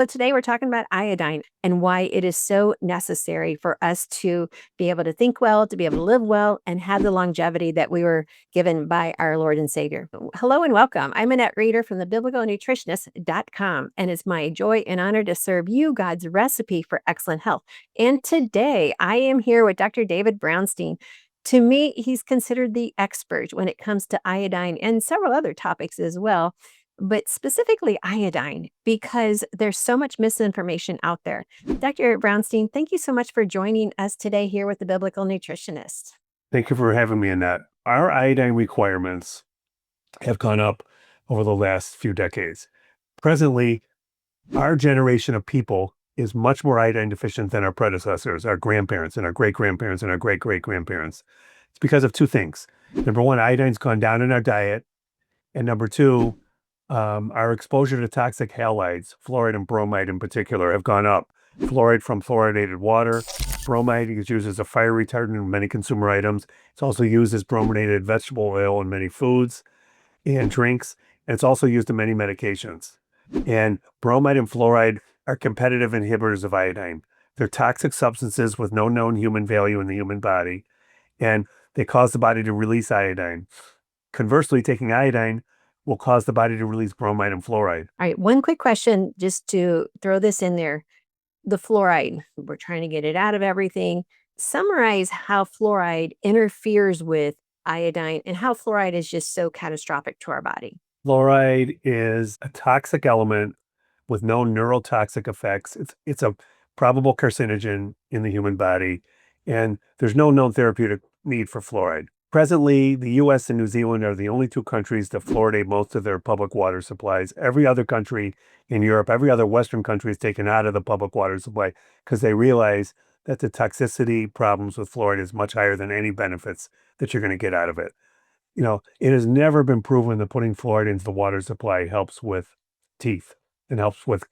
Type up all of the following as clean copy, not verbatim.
So today we're talking about iodine and why it is so necessary for us to be able to think well, to be able to live well, and have the longevity that we were given by our Lord and Savior. Hello and welcome. I'm Annette Reeder from the biblicalnutritionist.com, and it's my joy and honor to serve you God's recipe for excellent health. And today I am here with Dr. David Brownstein. To me, he's considered the expert when it comes to iodine and several other topics as well, but specifically iodine, because there's so much misinformation out there. Dr. Brownstein, thank you so much for joining us today here with the Biblical Nutritionist. Thank you for having me, Annette. Our iodine requirements have gone up over the last few decades. Presently, our generation of people is much more iodine deficient than our predecessors, our grandparents and our great-grandparents and our great-great-grandparents. It's because of two things. Number one, iodine's gone down in our diet. And number two, our exposure to toxic halides, fluoride and bromide in particular, have gone up. Fluoride from fluoridated water. Bromide is used as a fire retardant in many consumer items. It's also used as brominated vegetable oil in many foods and drinks. And it's also used in many medications. And bromide and fluoride are competitive inhibitors of iodine. They're toxic substances with no known human value in the human body, and they cause the body to release iodine. Conversely, taking iodine will cause the body to release bromide and fluoride. All right, one quick question just to throw this in there. The fluoride, we're trying to get it out of everything. Summarize how fluoride interferes with iodine and how fluoride is just so catastrophic to our body. Fluoride is a toxic element with no neurotoxic effects. It's a probable carcinogen in the human body, and there's no known therapeutic need for fluoride. Presently, the US and New Zealand are the only two countries that fluoridate most of their public water supplies. Every other country in Europe, every other Western country is taken out of the public water supply because they realize that the toxicity problems with fluoride is much higher than any benefits that you're going to get out of it. It has never been proven that putting fluoride into the water supply helps with teeth and helps with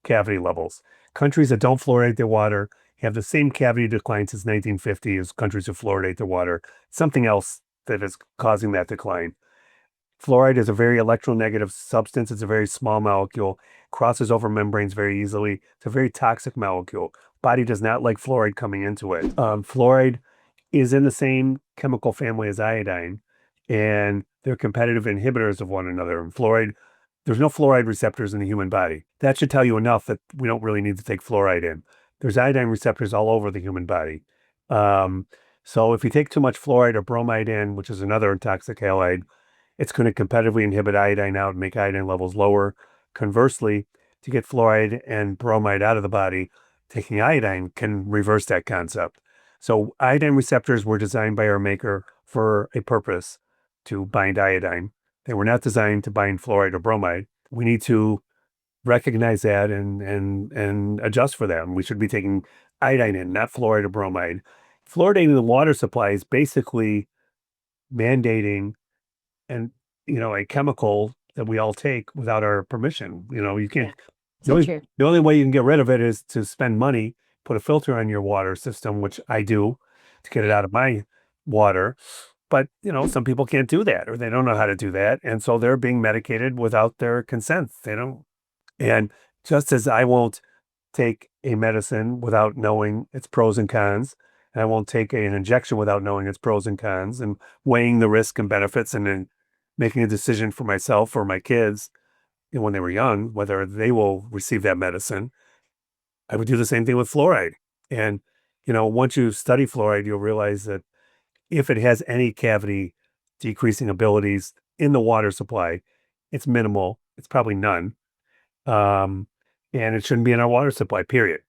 cavity levels. Countries that don't fluoridate their water have the same cavity decline since 1950 as countries who fluoridate their water. Something else that is causing that decline. Fluoride is a very electronegative substance. It's a very small molecule, crosses over membranes very easily. It's a very toxic molecule. Body does not like fluoride coming into it. Fluoride is in the same chemical family as iodine, and they're competitive inhibitors of one another. And fluoride, there's no fluoride receptors in the human body. That should tell you enough that we don't really need to take fluoride in. There's iodine receptors all over the human body. So if you take too much fluoride or bromide in, which is another toxic halide, it's going to competitively inhibit iodine out and make iodine levels lower. Conversely, to get fluoride and bromide out of the body, taking iodine can reverse that concept. So iodine receptors were designed by our maker for a purpose, to bind iodine. They were not designed to bind fluoride or bromide. We need to recognize that and adjust for that. And we should be taking iodine in, not fluoride or bromide. Fluoridating the water supply is basically mandating a chemical that we all take without our permission. You can't. So true. The only way you can get rid of it is to spend money, put a filter on your water system, which I do to get it out of my water. But, some people can't do that, or they don't know how to do that. And so they're being medicated without their consent. They don't. And just as I won't take a medicine without knowing its pros and cons, and I won't take an injection without knowing its pros and cons and weighing the risk and benefits and then making a decision for myself or my kids when they were young, whether they will receive that medicine, I would do the same thing with fluoride. And, once you study fluoride, you'll realize that if it has any cavity decreasing abilities in the water supply, it's minimal. It's probably none. And it shouldn't be in our water supply, period.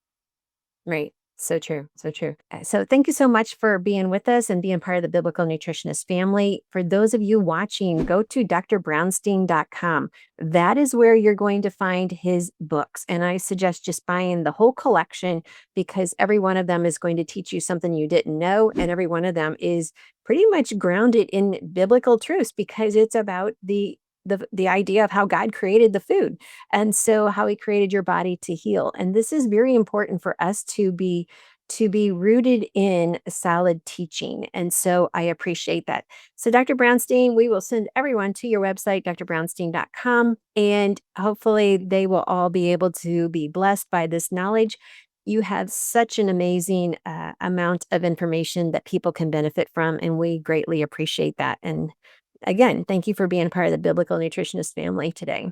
Right. So true. So true. So thank you so much for being with us and being part of the Biblical Nutritionist family. For those of you watching, go to drbrownstein.com. That is where you're going to find his books. And I suggest just buying the whole collection because every one of them is going to teach you something you didn't know. And every one of them is pretty much grounded in biblical truths because it's about the idea of how God created the food and so how he created your body to heal. And this is very important for us to be to be rooted in solid teaching. And so I appreciate that. So, Dr. Brownstein, we will send everyone to your website, drbrownstein.com, and hopefully they will all be able to be blessed by this knowledge. You have such an amazing amount of information that people can benefit from, and we greatly appreciate that. And again, thank you for being part of the Biblical Nutritionist family today.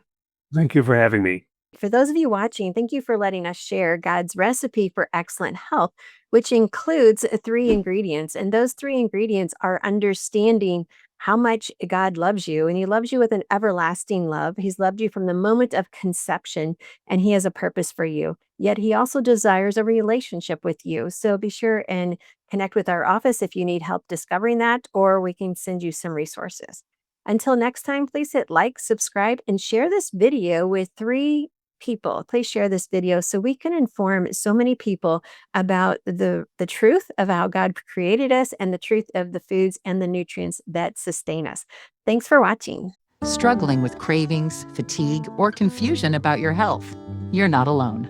Thank you for having me. For those of you watching, thank you for letting us share God's recipe for excellent health, which includes three ingredients. And those three ingredients are understanding how much God loves you. And He loves you with an everlasting love. He's loved you from the moment of conception, and He has a purpose for you. Yet He also desires a relationship with you. So be sure and connect with our office if you need help discovering that, or we can send you some resources. Until next time, please hit like, subscribe, and share this video with three people. Please share this video so we can inform so many people about the truth of how God created us and the truth of the foods and the nutrients that sustain us. Thanks for watching. Struggling with cravings, fatigue, or confusion about your health? You're not alone.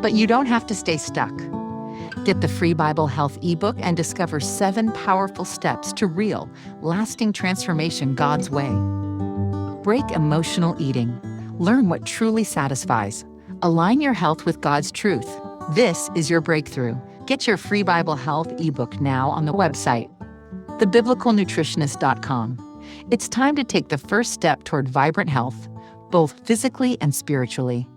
But you don't have to stay stuck. Get the free Bible Health ebook and discover 7 powerful steps to real, lasting transformation God's way. Break emotional eating. Learn what truly satisfies. Align your health with God's truth. This is your breakthrough. Get your free Bible Health ebook now on the website, thebiblicalnutritionist.com. It's time to take the first step toward vibrant health, both physically and spiritually.